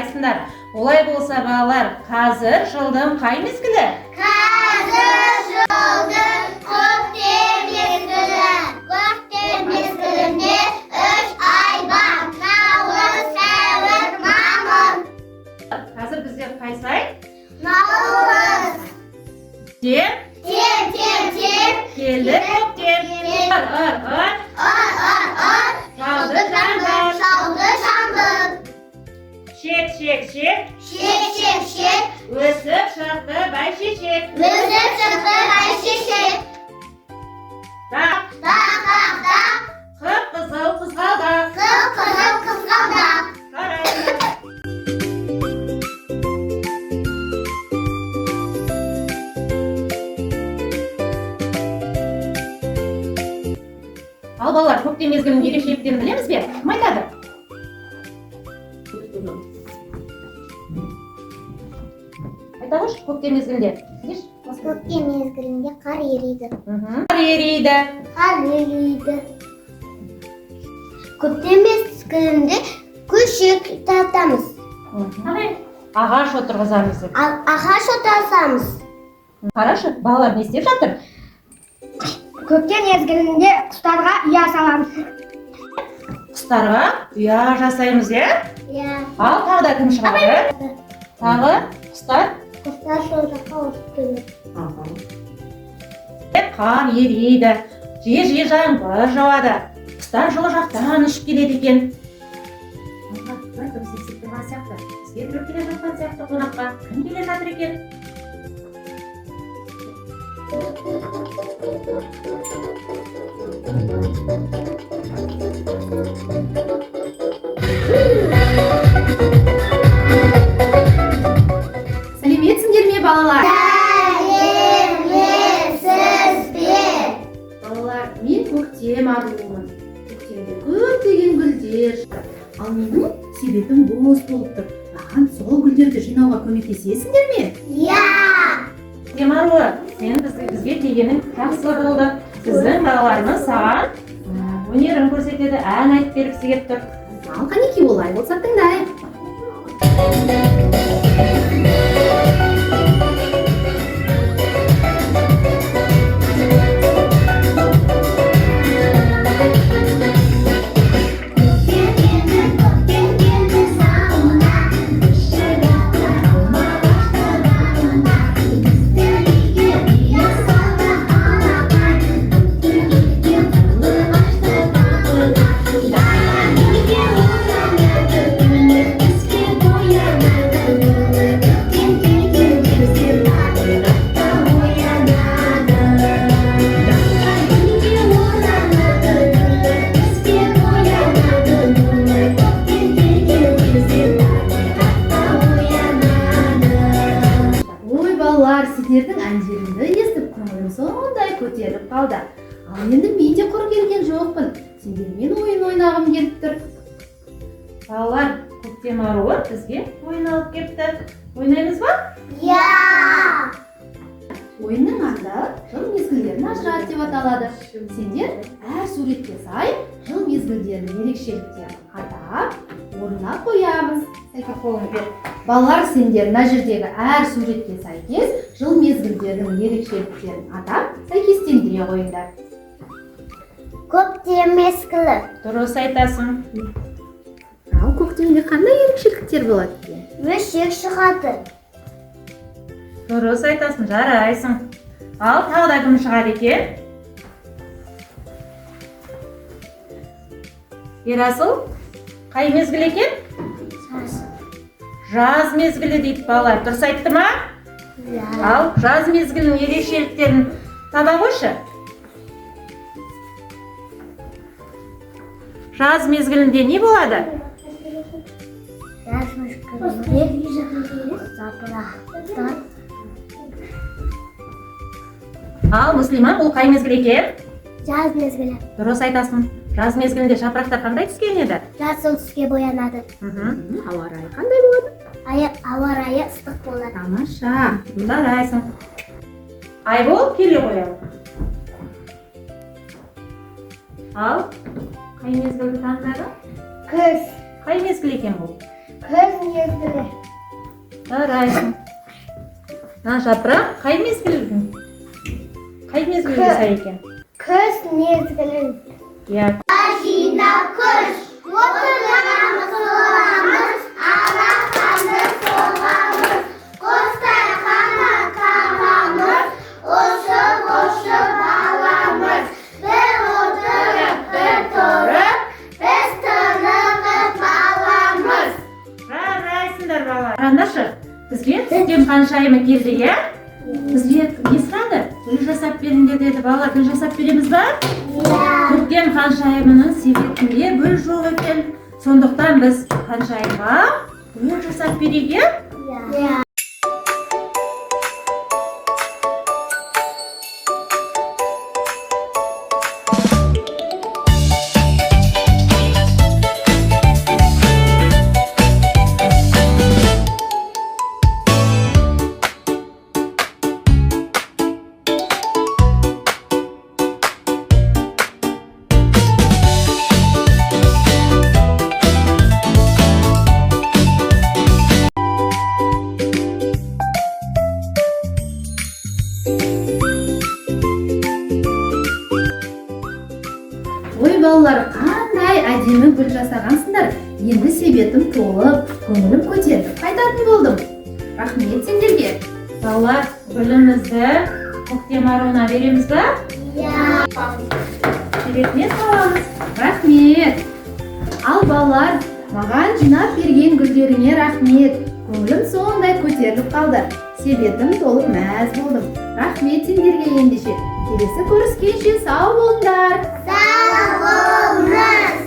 жарайсыңдар. Олай болса балалар, қазір жылдың қай мезгілі? Қазір жылдың көктем мезгілі. Көктем мезгілінде 3 ай бар. Наурыз, сәуір, мамыр. Қазір бізде қайсы ай? Наурыз. Тем. Келді көктем. Жауды жаңбыр. Шек. Өсіп шықты бәйшешек. Дақ. Қып-қызыл қызғалдақ. Жарайды. Ал балалар, көктем мезгілінің ерекшеліктерін білеміз бе? Кім айтады? Айта қойшы, көктем мезгілінде. Көктем мезгілінде қар ериді. Қар ериді. Көктем мезгілінде көшек тартамыз. Ағаш отырғызамыз. Ағаш отырғызамыз. Қарашы, балалар не істеп жатыр? Көктем мезгілінде құстарға ұя саламыз. Құстарға ұя жасаймыз, е? Иә. Ал тағы да кім шығады? Тағы құстар? Құстар сол жаққа ұшып келеді. Қар ериді, жиі жаңбыр жауады. Құстар жылы жақтан ұшып келеді екен. Бізге біреу келе жатқан сияқты қонаққа кім келе жатыр екен? Сәлеметсіңдер ме, балалар? Сәлеметсізбе. Балалар, мен көктем аруымын. Көктемде көптеген гүлдер шығады. Ал менің себетім бос болып тұр. Маған сол гүлдерді жинауға көмектесесіңдер ме? Иә. Көктем аруы, сен бізге келгенің жақсы болды. Біздің балаларымыз саған өнерін көрсетеді, ән айтып бергісі келіп тұр. Ал қанеки олай болса тыңдайық. Сіздердің әндеріңді естіп көңілім сондай көтеріліп қалды. Ал енді мен де құр келген жоқпын. Сендермен ойын ойнағым келіп тұр. Балалар, көктем аруы бізге ойын алып келіпті. Ойнаймыз ба? Иә. Ойынның аты жыл мезгілдерін ажырат деп аталады. Сендер әр суретке сай жыл мезгілдерінің ерекшеліктерін атап, орнына қоямыз. Балалар, сендер мына жердегі әр суретке сәйкес жыл мезгілдерінің ерекшеліктерін атап, сәйкестендіре қойыңдар. Көктем мезгілі. Дұрыс айтасың. Ал көктемде қандай ерекшеліктер болады екен? Өсек шығады. Дұрыс айтасың, жарайсың. Ал тағы да кім шығады екен? Ерасыл, қай мезгіл екен? Жаз мезгілі дейді балалар. Дұрыс айтты ма? Иә. Ал жаз мезгілінің ерекшеліктерін таба қойшы. Жаз мезгілінде не болады? Жаз мезгілінде жапырақтар. Ал Мүслима, бұл қай мезгіл екен? Жаз мезгілі. Дұрыс айтасың. Жаз мезгілінде жапырақтар қандай түске енеді? Жасыл түске боянады. Ауа райы қандай болады? Ауа райы ыстық болады. Тамаша, жарайсың. Айбол, келе қоялық. Ал қай мезгілді таңдады? Күз. Қай мезгіл екен бұл? Көз мезгілі. Жарайсың. Жапырақ, қай мезгіл жаса екен? Көз мезгілі. Иә. Жинап көз, отырғанымыз соғамыз, алақанды соғамыз, қостай қана қағамыз, ұшып аламыз. Бір отырып, бір тұрып, біз тынығып аламыз. Жарайсыңдар балалар. Қараңдаршы, бізге сүттен қаншайымы келді, иә? Бізге не сұрады? Гүл жасап беріңдер деді. Балалар, гүл жасап береміз ба? Көктем қаншайымының себетінде гүл жоқ екен. Сондықтан біз қаншайымға гүл жасап берейік, иә? Ой балалар, қандай әдемі гүл жасағансыңдар. Енді себетім толып, көңілім көтеріліп қайтатын болдым. Рахмет сендерге. Балалар, гүлімізді көктем аруына береміз ба? Себетіне саламыз. Рахмет. Ал балалар, маған жинап берген гүлдеріңе рахмет. Көңілім сондай көтеріліп қалды. Себетім толып мәз болдым. Рахмет сендерге ендеше. Келесі көріскенше сау болыңдар. Сау болыңыз.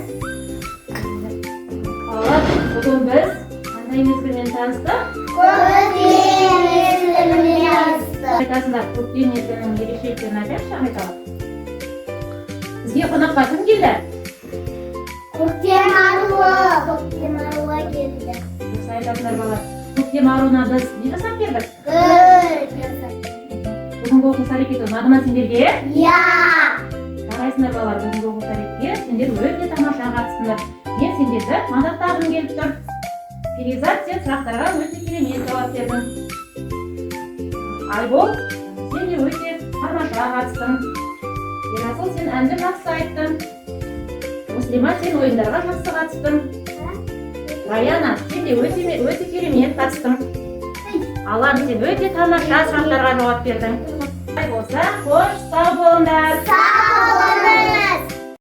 Балалар, бүгін біз қандай мезгілмен таныстық? Көктем мезгіліне таныстық. Айтасыңдар, көктем мезгілінің ерекшеліктерін айтайықшы, айталық. Бізге қонаққа кім келді? Көктем аруы келді. Осы айтасыңдар балалар. Көктем аруына біз не жасап бердік? Гүл жасап. Бүгінгі оқу әрекеті ұнады ма сендерге? Жарайсыңдар балалар, бүгінгі оқу әрекетке сендер өте тамаша қатыстыңдар. Мен сендерді мадақтағым келіп тұр. Перизат, сен сұрақтарға өте керемет жауап бердің. Айбол, сен де өте тамаша қатыстың. Ерасыл, сен әнді жақсы айттың. Мұслима, сен ойындарға жақсы қатыстың. Раяна, сен де өте керемет қатыстың. Алан, сен өте тамаша сұрақтарға жауап бердің. Болса, қош, сау болыңдар.